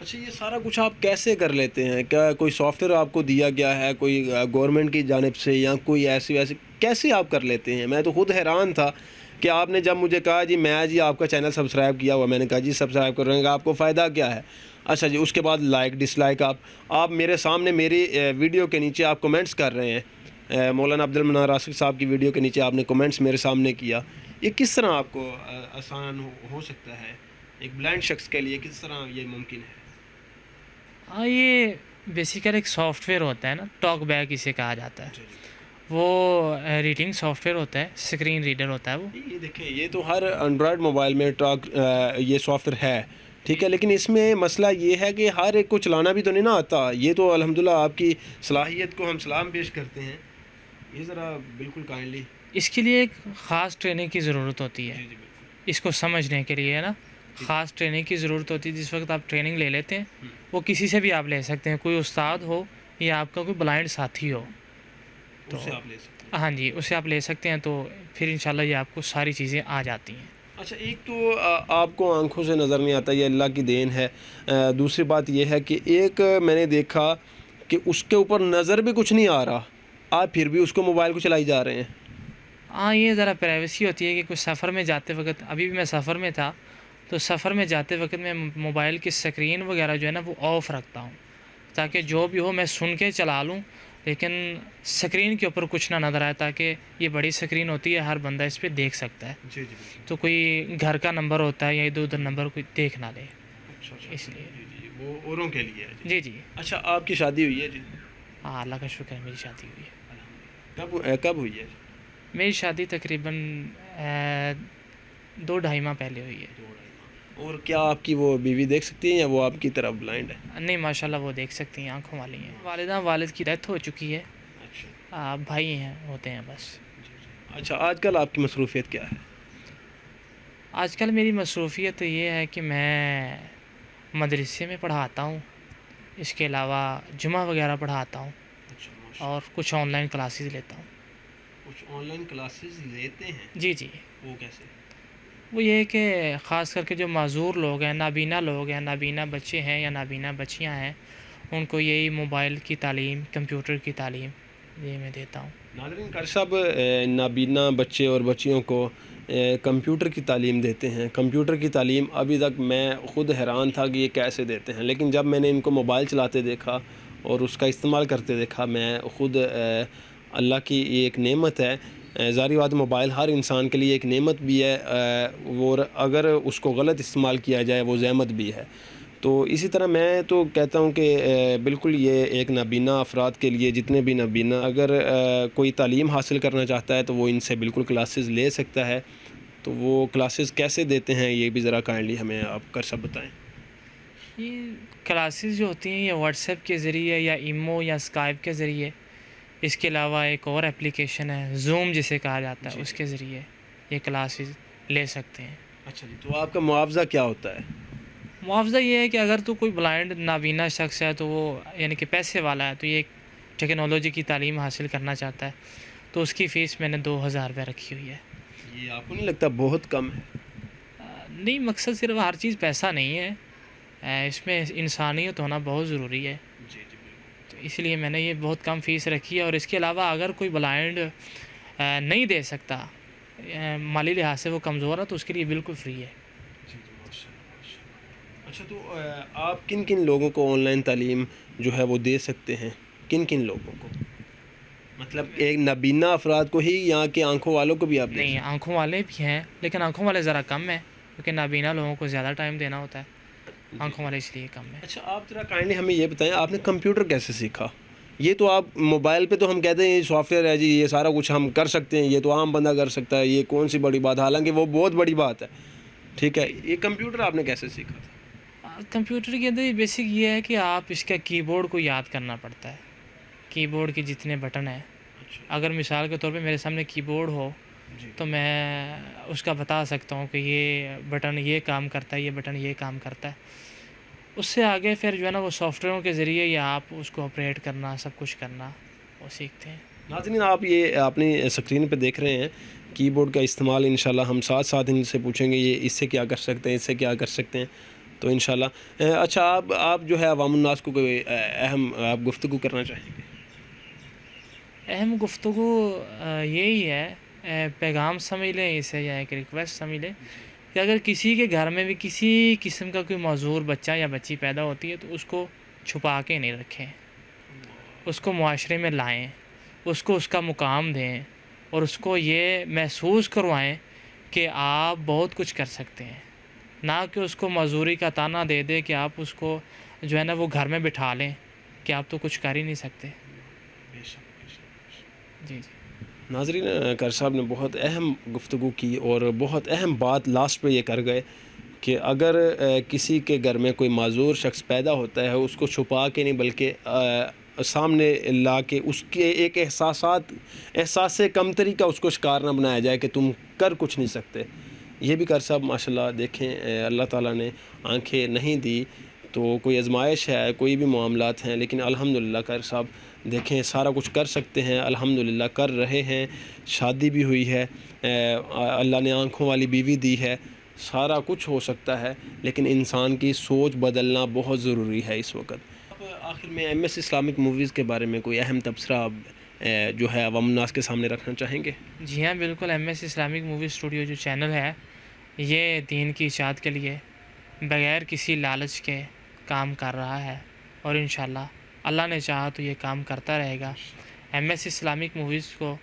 اچھا یہ سارا کچھ آپ کیسے کر لیتے ہیں؟ کیا کوئی سافٹ ویئر آپ کو دیا گیا ہے کوئی گورنمنٹ کی جانب سے، یا کوئی ایسی ویسی کیسے آپ کر لیتے ہیں؟ میں تو خود حیران تھا کہ آپ نے جب مجھے کہا جی میں جی آپ کا چینل سبسکرائب کیا ہوا، میں نے کہا جی سبسکرائب کرنے کا آپ کو فائدہ کیا ہے؟ اچھا جی، اس کے بعد لائک ڈس لائک آپ میرے سامنے میری ویڈیو کے نیچے آپ کمنٹس کر رہے ہیں، مولانا عبد المنان راشد صاحب کی ویڈیو کے نیچے آپ نے کمنٹس میرے سامنے کیا. یہ کس طرح آپ کو آسان ہو سکتا ہے؟ ایک بلائنڈ شخص کے لیے کس طرح یہ ممکن ہے؟ ہاں، یہ بیسیکل ایک سافٹ ویئر ہوتا ہے نا، ٹاک بیک اسے کہا جاتا ہے. جی جی. وہ ریڈنگ سافٹ ویئر ہوتا ہے، اسکرین ریڈر ہوتا ہے وہ. یہ دیکھیں، یہ تو ہر انڈرائڈ موبائل میں یہ سافٹ ویئر ہے، ٹھیک ہے، لیکن اس میں مسئلہ یہ ہے کہ ہر ایک کو چلانا بھی تو نہیں نا آتا. یہ تو الحمدللہ آپ کی صلاحیت کو ہم سلام پیش کرتے ہیں. یہ ذرا بالکل کائنڈلی. اس کے لیے ایک خاص ٹریننگ کی ضرورت ہوتی ہے. جی جی بالکل. اس کو سمجھنے کے لیے نا خاص ٹریننگ کی ضرورت ہوتی ہے. جس وقت آپ ٹریننگ لے لیتے ہیں وہ کسی سے بھی آپ لے سکتے ہیں، کوئی استاد ہو یا آپ کا کوئی بلائنڈ ساتھی ہو تو اس سے آپ لے سکتے ہیں. ہاں جی، اسے آپ لے سکتے ہیں، تو پھر انشاءاللہ یہ آپ کو ساری چیزیں آ جاتی ہیں. اچھا، ایک تو آپ کو آنکھوں سے نظر نہیں آتا، یہ اللہ کی دین ہے. دوسری بات یہ ہے کہ ایک میں نے دیکھا کہ اس کے اوپر نظر بھی کچھ نہیں آ رہا، آپ پھر بھی اس کو موبائل کو چلائی جا رہے ہیں. ہاں، یہ ذرا پرائیویسی ہوتی ہے کہ کچھ سفر میں جاتے وقت، ابھی بھی میں سفر میں تھا تو سفر میں جاتے وقت میں موبائل کی اسکرین وغیرہ جو ہے نا وہ آف رکھتا ہوں، تاکہ جو بھی ہو میں سن کے چلا لوں، لیکن اسکرین کے اوپر کچھ نہ نظر آئے، تاکہ یہ بڑی اسکرین ہوتی ہے، ہر بندہ اس پہ دیکھ سکتا ہے. جی جی بالکل. تو کوئی گھر کا نمبر ہوتا ہے یا ادھر ادھر نمبر کوئی دیکھ نہ لے، اچھا اچھا. اس لیے. جی جی، وہ اوروں کے لیے ہے. جی جی. اچھا، آپ کی شادی ہوئی ہے جی؟ ہاں، اللہ کا شکر ہے، میری شادی ہوئی ہے. کب ہوئی ہے؟ میری شادی تقریباً 2-2.5 ماہ پہلے ہوئی ہے. اور کیا آپ کی وہ بیوی دیکھ سکتی ہیں یا وہ آپ کی طرف بلائنڈ ہے؟ نہیں، ماشاءاللہ وہ دیکھ سکتی ہیں، آنکھوں والی ہیں. والدہ والد کی ڈیتھ ہو چکی ہے، اچھا. بھائی ہیں ہوتے ہیں بس. اچھا، آج کل آپ کی مصروفیت کیا ہے؟ آج کل میری مصروفیت یہ ہے کہ میں مدرسے میں پڑھاتا ہوں، اس کے علاوہ جمعہ وغیرہ پڑھاتا ہوں، اور کچھ آن لائن کلاسز لیتا ہوں. کچھ آن لائن کلاسز لیتے ہیں؟ جی جی. وہ کیسے؟ وہ یہ ہے کہ خاص کر کے جو معذور لوگ ہیں، نابینا لوگ ہیں، نابینا بچے ہیں یا نابینا بچیاں ہیں، ان کو یہی موبائل کی تعلیم، کمپیوٹر کی تعلیم یہ میں دیتا ہوں. ناظرین، قاری صاحب نابینا بچے اور بچیوں کو کمپیوٹر کی تعلیم دیتے ہیں. کمپیوٹر کی تعلیم ابھی تک میں خود حیران تھا کہ یہ کیسے دیتے ہیں، لیکن جب میں نے ان کو موبائل چلاتے دیکھا اور اس کا استعمال کرتے دیکھا، میں خود اللہ کی یہ ایک نعمت ہے. ظاہری بات، موبائل ہر انسان کے لیے ایک نعمت بھی ہے، اور اگر اس کو غلط استعمال کیا جائے وہ زحمت بھی ہے. تو اسی طرح میں تو کہتا ہوں کہ بالکل یہ ایک نابینا افراد کے لیے، جتنے بھی نابینا اگر کوئی تعلیم حاصل کرنا چاہتا ہے تو وہ ان سے بالکل کلاسز لے سکتا ہے. تو وہ کلاسز کیسے دیتے ہیں یہ بھی ذرا کائنڈلی ہمیں آپ کر سب بتائیں. یہ کلاسز جو ہوتی ہیں یہ واٹس ایپ کے ذریعے یا ایمو یا اسکائپ کے ذریعے، اس کے علاوہ ایک اور اپلیکیشن ہے زوم جسے کہا جاتا ہے، اس کے ذریعے یہ کلاسز لے سکتے ہیں. اچھا جی، تو آپ کا معاوضہ کیا ہوتا ہے؟ معاوضہ یہ ہے کہ اگر تو کوئی بلائنڈ نابینا شخص ہے تو وہ یعنی کہ پیسے والا ہے، تو یہ ٹیکنالوجی کی تعلیم حاصل کرنا چاہتا ہے، تو اس کی فیس میں نے 2,000 روپے رکھی ہوئی ہے. یہ آپ کو نہیں لگتا بہت کم ہے؟ نہیں، مقصد صرف ہر چیز پیسہ نہیں ہے، اس میں انسانیت ہونا بہت ضروری ہے. جی جی بالکل. تو اس لیے میں نے یہ بہت کم فیس رکھی ہے. اور اس کے علاوہ اگر کوئی بلائنڈ نہیں دے سکتا، مالی لحاظ سے وہ کمزور ہے، تو اس کے لیے بالکل فری ہے. جی جی، ماشاء اللہ ماشاء اللہ. اچھا، تو آپ کن کن لوگوں کو آن لائن تعلیم جو ہے وہ دے سکتے ہیں؟ کن کن لوگوں کو؟ مطلب ایک نابینا افراد کو ہی، یہاں کے آنکھوں والوں کو بھی آپ دیں؟ نہیں، آنکھوں والے بھی ہیں، لیکن آنکھوں والے ذرا کم ہیں، کیونکہ نابینا لوگوں کو زیادہ ٹائم دینا ہوتا ہے، آنکھوں والے اس لیے کم ہیں. اچھا، آپ ذرا کائنڈلی ہمیں یہ بتائیں، آپ نے کمپیوٹر کیسے سیکھا؟ یہ تو آپ موبائل پہ تو ہم کہتے ہیں یہ سافٹ ویئر ہے جی، یہ سارا کچھ ہم کر سکتے ہیں، یہ تو عام بندہ کر سکتا ہے، یہ کون سی بڑی بات ہے، حالانکہ وہ بہت بڑی بات ہے. ٹھیک ہے، یہ کمپیوٹر آپ نے کیسے سیکھا تھا؟ کمپیوٹر کے اندر بیسک یہ ہے کہ آپ اس کا کی بورڈ کو یاد کرنا پڑتا ہے، کی بورڈ کے جتنے بٹن ہیں. اگر مثال کے طور پہ میرے سامنے کی بورڈ ہو تو میں اس کا بتا سکتا ہوں کہ یہ بٹن یہ کام کرتا ہے، یہ بٹن یہ کام کرتا ہے. اس سے آگے پھر جو ہے نا وہ سافٹ ویئروں کے ذریعے یا آپ اس کو آپریٹ کرنا، سب کچھ کرنا وہ سیکھتے ہیں. ناظرین، آپ یہ اپنی اسکرین پہ دیکھ رہے ہیں کی بورڈ کا استعمال انشاءاللہ ہم ساتھ ساتھ ان سے پوچھیں گے یہ اس سے کیا کر سکتے ہیں، اس سے کیا کر سکتے ہیں. تو انشاءاللہ اچھا آپ جو ہے عوام الناس کو کوئی اہم آپ گفتگو کرنا چاہیں گے؟ اہم گفتگو یہی ہے، پیغام سمجھ لیں اسے یا ایک ریکویسٹ سمجھ لیں کہ اگر کسی کے گھر میں بھی کسی قسم کا کوئی معذور بچہ یا بچی پیدا ہوتی ہے تو اس کو چھپا کے نہیں رکھیں، اس کو معاشرے میں لائیں، اس کو اس کا مقام دیں اور اس کو یہ محسوس کروائیں کہ آپ بہت کچھ کر سکتے ہیں، نہ کہ اس کو معذوری کا طعنہ دے دے کہ آپ اس کو جو ہے نا وہ گھر میں بٹھا لیں کہ آپ تو کچھ کر ہی نہیں سکتے۔ جی جی ناظرین، قاری صاحب نے بہت اہم گفتگو کی اور بہت اہم بات لاسٹ پہ یہ کر گئے کہ اگر کسی کے گھر میں کوئی معذور شخص پیدا ہوتا ہے اس کو چھپا کے نہیں بلکہ سامنے لا کے اس کے ایک احساس کمتری کا اس کو شکار نہ بنایا جائے کہ تم کر کچھ نہیں سکتے۔ یہ بھی قاری صاحب ماشاءاللہ دیکھیں، اللہ تعالیٰ نے آنکھیں نہیں دی تو کوئی آزمائش ہے، کوئی بھی معاملات ہیں، لیکن الحمدللہ قاری صاحب دیکھیں سارا کچھ کر سکتے ہیں، الحمدللہ کر رہے ہیں، شادی بھی ہوئی ہے، اللہ نے آنکھوں والی بیوی دی ہے، سارا کچھ ہو سکتا ہے، لیکن انسان کی سوچ بدلنا بہت ضروری ہے اس وقت۔ اب آخر میں ایم ایس اسلامک موویز کے بارے میں کوئی اہم تبصرہ آپ جو ہے عوام الناس کے سامنے رکھنا چاہیں گے؟ جی ہاں بالکل، M S Islamic movie studio جو چینل ہے یہ دین کی اشاعت کے لیے بغیر کسی لالچ کے کام کر رہا ہے اور انشاءاللہ اللہ نے چاہا تو یہ کام کرتا رہے گا۔ ایم ایس اسلامک موویز کو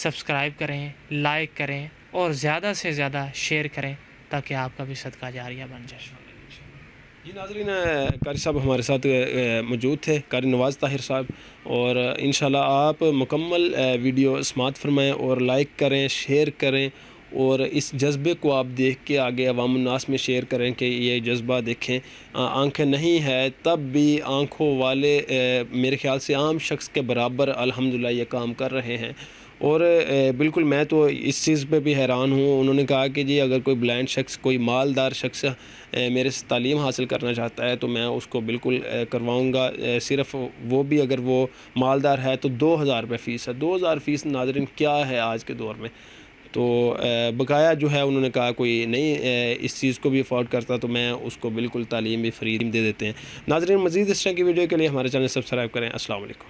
سبسکرائب کریں، لائک کریں اور زیادہ سے زیادہ شیئر کریں تاکہ آپ کا بھی صدقہ جاریہ بن جائے۔ جی ناظرین، قاری صاحب ہمارے ساتھ موجود تھے، قاری نواز طاہر صاحب، اور انشاءاللہ آپ مکمل ویڈیو سماعت فرمائیں اور لائک کریں، شیئر کریں، اور اس جذبے کو آپ دیکھ کے آگے عوام الناس میں شیئر کریں کہ یہ جذبہ دیکھیں، آنکھیں نہیں ہے تب بھی آنکھوں والے میرے خیال سے عام شخص کے برابر الحمدللہ یہ کام کر رہے ہیں۔ اور بالکل میں تو اس چیز پہ بھی حیران ہوں، انہوں نے کہا کہ جی اگر کوئی بلائنڈ شخص، کوئی مالدار شخص میرے سے تعلیم حاصل کرنا چاہتا ہے تو میں اس کو بالکل کرواؤں گا، صرف وہ بھی اگر وہ مالدار ہے تو 2000 روپے فیس ہے۔ 2000 فیس ناظرین کیا ہے آج کے دور میں؟ تو بقایا جو ہے انہوں نے کہا کوئی نہیں اس چیز کو بھی افورڈ کرتا تو میں اس کو بالکل تعلیم بھی فری دے دیتے ہیں۔ ناظرین، مزید اس طرح کی ویڈیو کے لیے ہمارے چینل سبسکرائب کریں۔ السلام علیکم۔